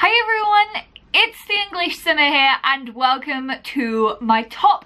Hi everyone, it's the EnglishSimmer here and welcome to my top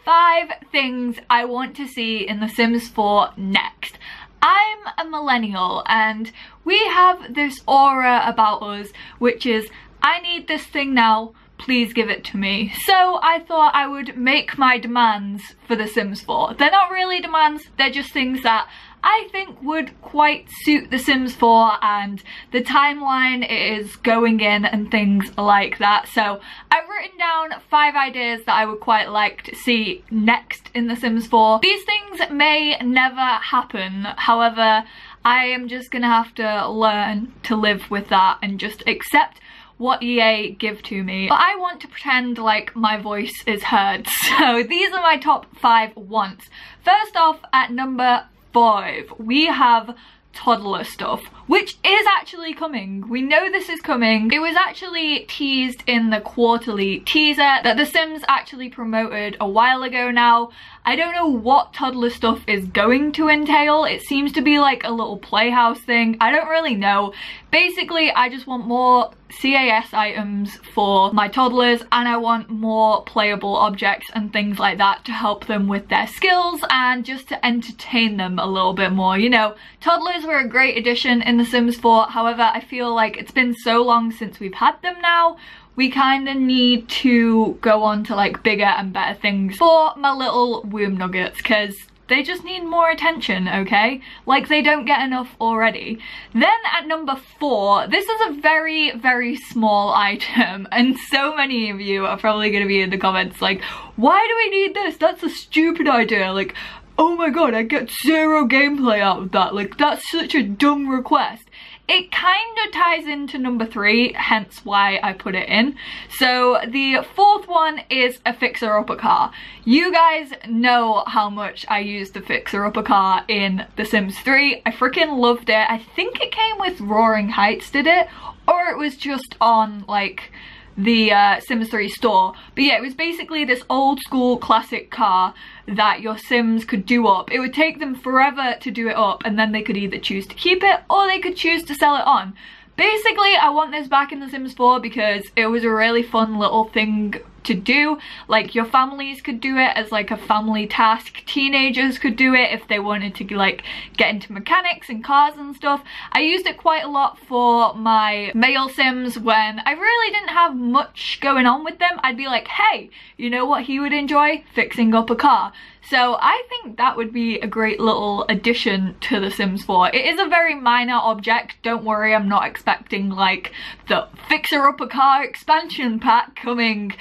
5 things I want to see in The Sims 4 next. I'm a millennial and we have this aura about us which is, I need this thing now, please give it to me. So I thought I would make my demands for The Sims 4. They're not really demands, they're just things that I think would quite suit The Sims 4 and the timeline it is going in and things like that. So I've written down 5 ideas that I would quite like to see next in The Sims 4. These things may never happen, however, I am just gonna have to learn to live with that and just accept what EA give to me. But I want to pretend like my voice is heard. So these are my top 5 wants. First off, at number 5, we have toddler stuff, which is actually coming. We know this is coming. It was actually teased in the quarterly teaser that The Sims actually promoted a while ago now. I don't know what toddler stuff is going to entail. It seems to be like a little playhouse thing. I don't really know. Basically, I just want more CAS items for my toddlers and I want more playable objects and things like that to help them with their skills and just to entertain them a little bit more. You know, toddlers were a great addition in The Sims 4, however, I feel like it's been so long since we've had them now. We kind of need to go on to like bigger and better things for my little womb nuggets because they just need more attention, okay? Like they don't get enough already. Then at number 4, this is a very, very small item and so many of you are probably going to be in the comments like, why do we need this? That's a stupid idea. Like, oh my god, I get 0 gameplay out of that. Like, that's such a dumb request. It kind of ties into number 3, hence why I put it in. So the 4th one is a fixer-upper car. You guys know how much I used the fixer-upper car in The Sims 3. I freaking loved it. I think it came with Roaring Heights, did it? Or it was just on like the Sims 3 store. But yeah, it was basically this old school classic car that your Sims could do up. It would take them forever to do it up and then they could either choose to keep it or they could choose to sell it on. Basically, I want this back in The Sims 4 because it was a really fun little thing to do. Like, your families could do it as like a family task. Teenagers could do it if they wanted to like get into mechanics and cars and stuff. I used it quite a lot for my male Sims when I really didn't have much going on with them. I'd be like, hey, you know what he would enjoy? Fixing up a car. So I think that would be a great little addition to The Sims 4. It is a very minor object, don't worry, I'm not expecting like the fixer-upper car expansion pack coming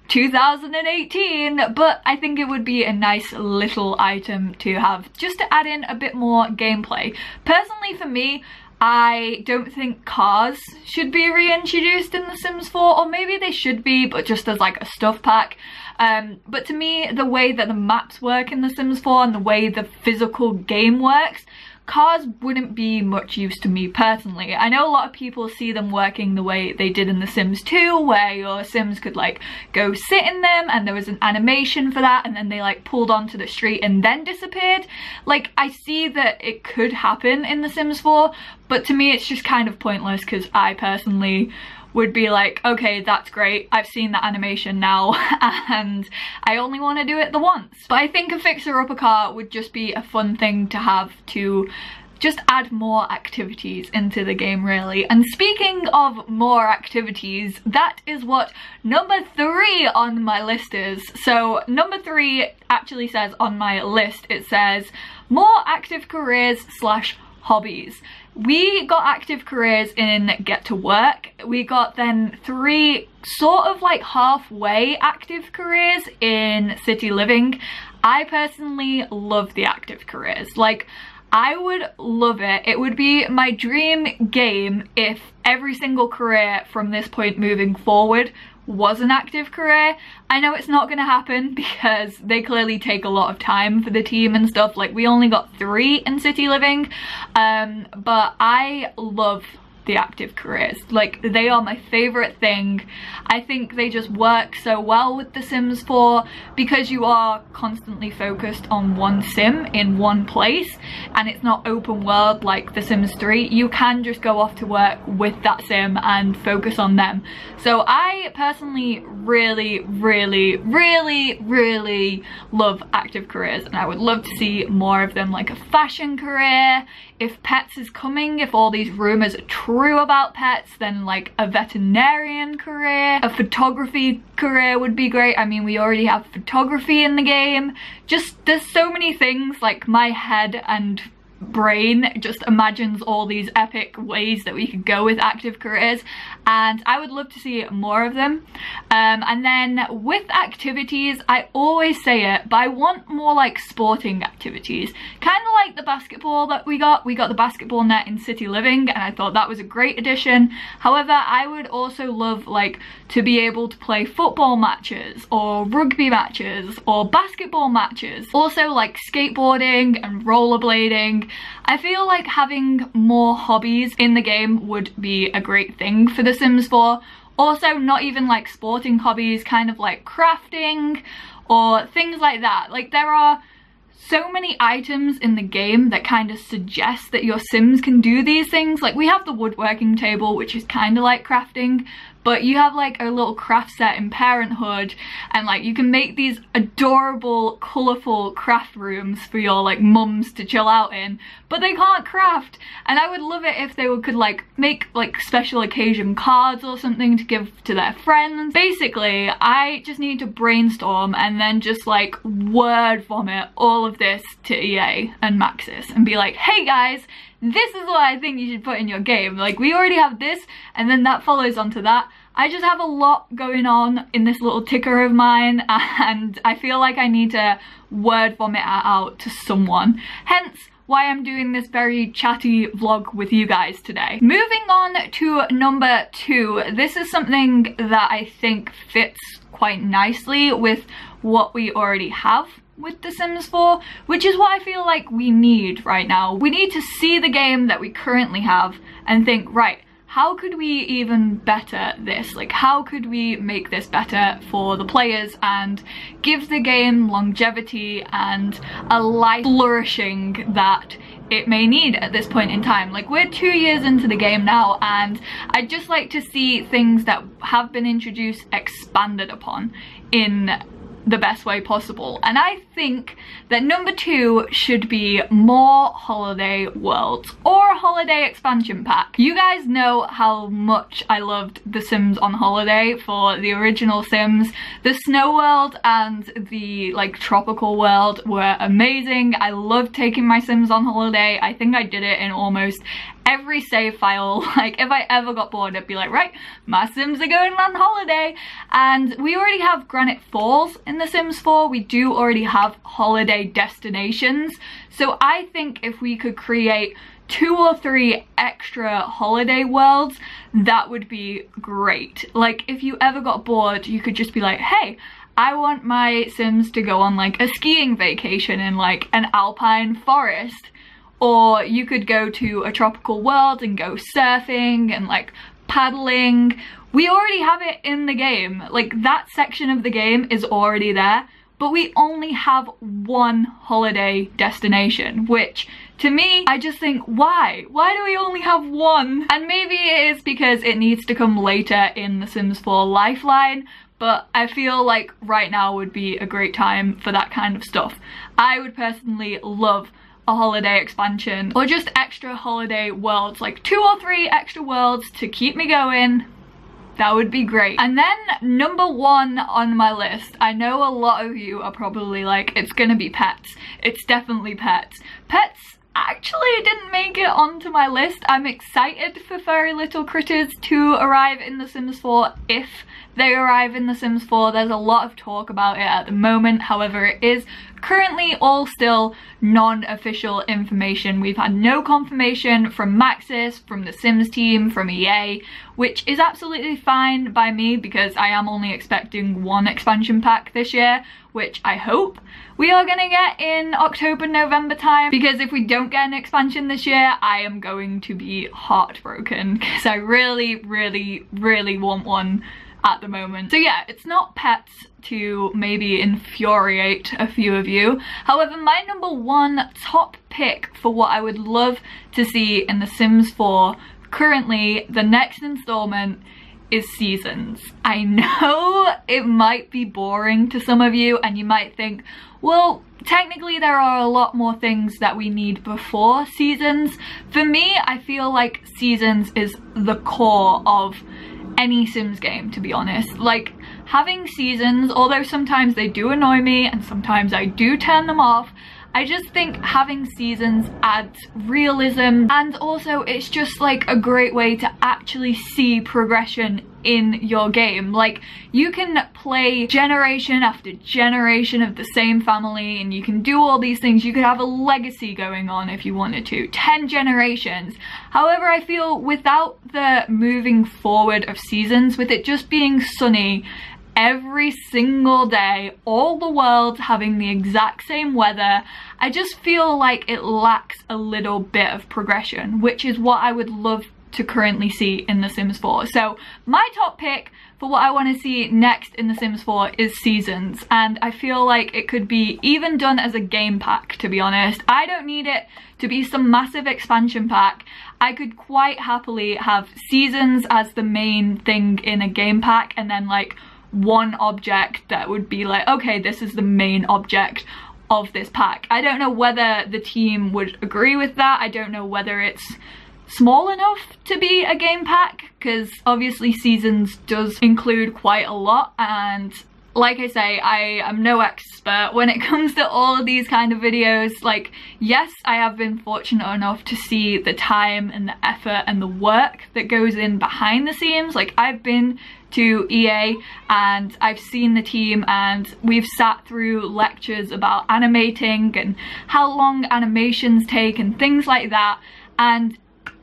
2018, but I think it would be a nice little item to have just to add in a bit more gameplay. Personally for me, I don't think cars should be reintroduced in The Sims 4, or maybe they should be, but just as like a stuff pack. But to me, the way that the maps work in The Sims 4 and the way the physical game works, cars wouldn't be much use to me personally. I know a lot of people see them working the way they did in The Sims 2, where your Sims could like go sit in them and there was an animation for that and then they like pulled onto the street and then disappeared. Like, I see that it could happen in The Sims 4, but to me it's just kind of pointless because I personally would be like, okay, that's great, I've seen that animation now and I only want to do it the once. But I think a fixer-upper car would just be a fun thing to have to just add more activities into the game, really. And speaking of more activities, that is what number 3 on my list is. So number 3 actually says on my list, it says more active careers / hobbies. We got active careers in Get to Work. We got then 3 sort of like halfway active careers in City Living. I personally love the active careers. Like, I would love it. It would be my dream game if every single career from this point moving forward was an active career. I know it's not gonna happen because they clearly take a lot of time for the team and stuff. Like, we only got 3 in City Living, but I love the active careers. Like, they are my favorite thing. I think they just work so well with The Sims 4 because you are constantly focused on one sim in one place, and it's not open world like The Sims 3. You can just go off to work with that sim and focus on them. So I personally really love active careers, and I would love to see more of them, like a fashion career. If pets is coming, if all these rumors are true about pets, then like a veterinarian career, a photography career would be great. I mean, we already have photography in the game. Just, there's so many things, like my head and brain just imagines all these epic ways that we could go with active careers, and I would love to see more of them. And then with activities, I always say it, but I want more like sporting activities, kind of like the basketball that we got the basketball net in City Living, and I thought that was a great addition. However, I would also love like to be able to play football matches or rugby matches or basketball matches, also like skateboarding and rollerblading. I feel like having more hobbies in the game would be a great thing for The Sims 4. Also, not even like sporting hobbies, kind of like crafting or things like that. Like, there are so many items in the game that kind of suggest that your Sims can do these things. Like, we have the woodworking table, which is kind of like crafting, but you have like a little craft set in Parenthood, and like you can make these adorable, colourful craft rooms for your like mums to chill out in, but they can't craft. And I would love it if they could like make like special occasion cards or something to give to their friends. Basically, I just need to brainstorm and then just like word vomit all of this to EA and Maxis and be like, hey guys, this is what I think you should put in your game. Like, we already have this, and then that follows onto that. I just have a lot going on in this little ticker of mine, and I feel like I need to word vomit it out to someone. Hence why I'm doing this very chatty vlog with you guys today. Moving on to number 2. This is something that I think fits quite nicely with what we already have with The Sims 4, which is what I feel like we need right now. We need to see the game that we currently have and think, right, how could we even better this? Like, how could we make this better for the players and give the game longevity and a life flourishing that it may need at this point in time? Like, we're 2 years into the game now, and I'd just like to see things that have been introduced expanded upon in the best way possible. And I think that number 2 should be more holiday worlds or a holiday expansion pack. You guys know how much I loved The Sims on Holiday for the original Sims. The snow world and the like tropical world were amazing. I loved taking my Sims on holiday. I think I did it in almost every save file. Like, if I ever got bored, I'd be like, right, my Sims are going on holiday. And we already have Granite Falls in The Sims 4. We do already have holiday destinations. So I think if we could create 2 or 3 extra holiday worlds, that would be great. Like, if you ever got bored, you could just be like, hey, I want my Sims to go on like a skiing vacation in like an alpine forest. Or you could go to a tropical world and go surfing and like paddling. We already have it in the game. Like, that section of the game is already there, but we only have one holiday destination, which to me, I just think, why? Why do we only have one? And maybe it is because it needs to come later in The Sims 4 Lifeline, but I feel like right now would be a great time for that kind of stuff. I would personally love a holiday expansion or just extra holiday worlds, like 2 or 3 extra worlds to keep me going. That would be great. And then number 1 on my list, I know a lot of you are probably like, it's gonna be pets. It's definitely pets. Pets actually didn't make it onto my list. I'm excited for furry little critters to arrive in The Sims 4 if they arrive in The Sims 4. There's a lot of talk about it at the moment. However, it is currently all still non-official information. We've had no confirmation from Maxis, from the Sims team, from EA, which is absolutely fine by me because I am only expecting one expansion pack this year, which I hope we are gonna get in October, November time, because if we don't get an expansion this year, I am going to be heartbroken because I really, really, really want one at the moment. So yeah, it's not pets to maybe infuriate a few of you. However, my number one top pick for what I would love to see in The Sims 4, currently the next installment, is seasons. I know it might be boring to some of you and you might think, well, technically there are a lot more things that we need before seasons. For me, I feel like seasons is the core of any Sims game, to be honest. Like, having seasons, although sometimes they do annoy me and sometimes I do turn them off, I just think having seasons adds realism, and also it's just like a great way to actually see progression in your game. Like, you can play generation after generation of the same family and you can do all these things. You could have a legacy going on if you wanted to, 10 generations. However, I feel without the moving forward of seasons, with it just being sunny every single day, all the world having the exact same weather, I just feel like it lacks a little bit of progression, which is what I would love to currently see in The Sims 4. So my top pick for what I want to see next in The Sims 4 is seasons, and I feel like it could be even done as a game pack, to be honest. I don't need it to be some massive expansion pack. I could quite happily have seasons as the main thing in a game pack, and then like one object that would be like, okay, this is the main object of this pack. I don't know whether the team would agree with that. I don't know whether it's small enough to be a game pack, because obviously seasons does include quite a lot, and like I say, I am no expert when it comes to all of these kind of videos. Like, yes, I have been fortunate enough to see the time and the effort and the work that goes in behind the scenes. Like, I've been to EA and I've seen the team and we've sat through lectures about animating and how long animations take and things like that, and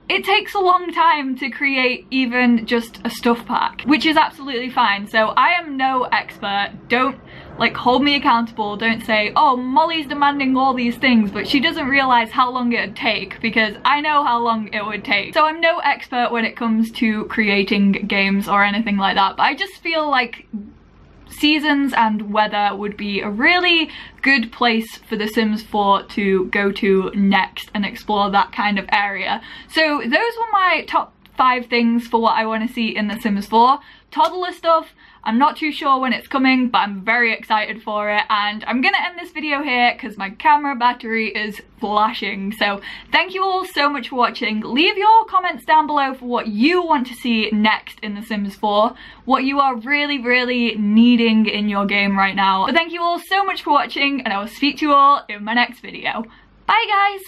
it takes a long time to create even just a stuff pack, which is absolutely fine. So I am no expert. Don't like hold me accountable. Don't say, oh, Molly's demanding all these things, but she doesn't realize how long it would take, because I know how long it would take. So I'm no expert when it comes to creating games or anything like that, but I just feel like seasons and weather would be a really good place for The Sims 4 to go to next and explore that kind of area. So those were my top 5 things for what I want to see in The Sims 4. Toddler stuff, I'm not too sure when it's coming, but I'm very excited for it, and I'm gonna end this video here because my camera battery is flashing. So thank you all so much for watching. Leave your comments down below for what you want to see next in The Sims 4, what you are really, really needing in your game right now. But thank you all so much for watching, and I will speak to you all in my next video. Bye guys!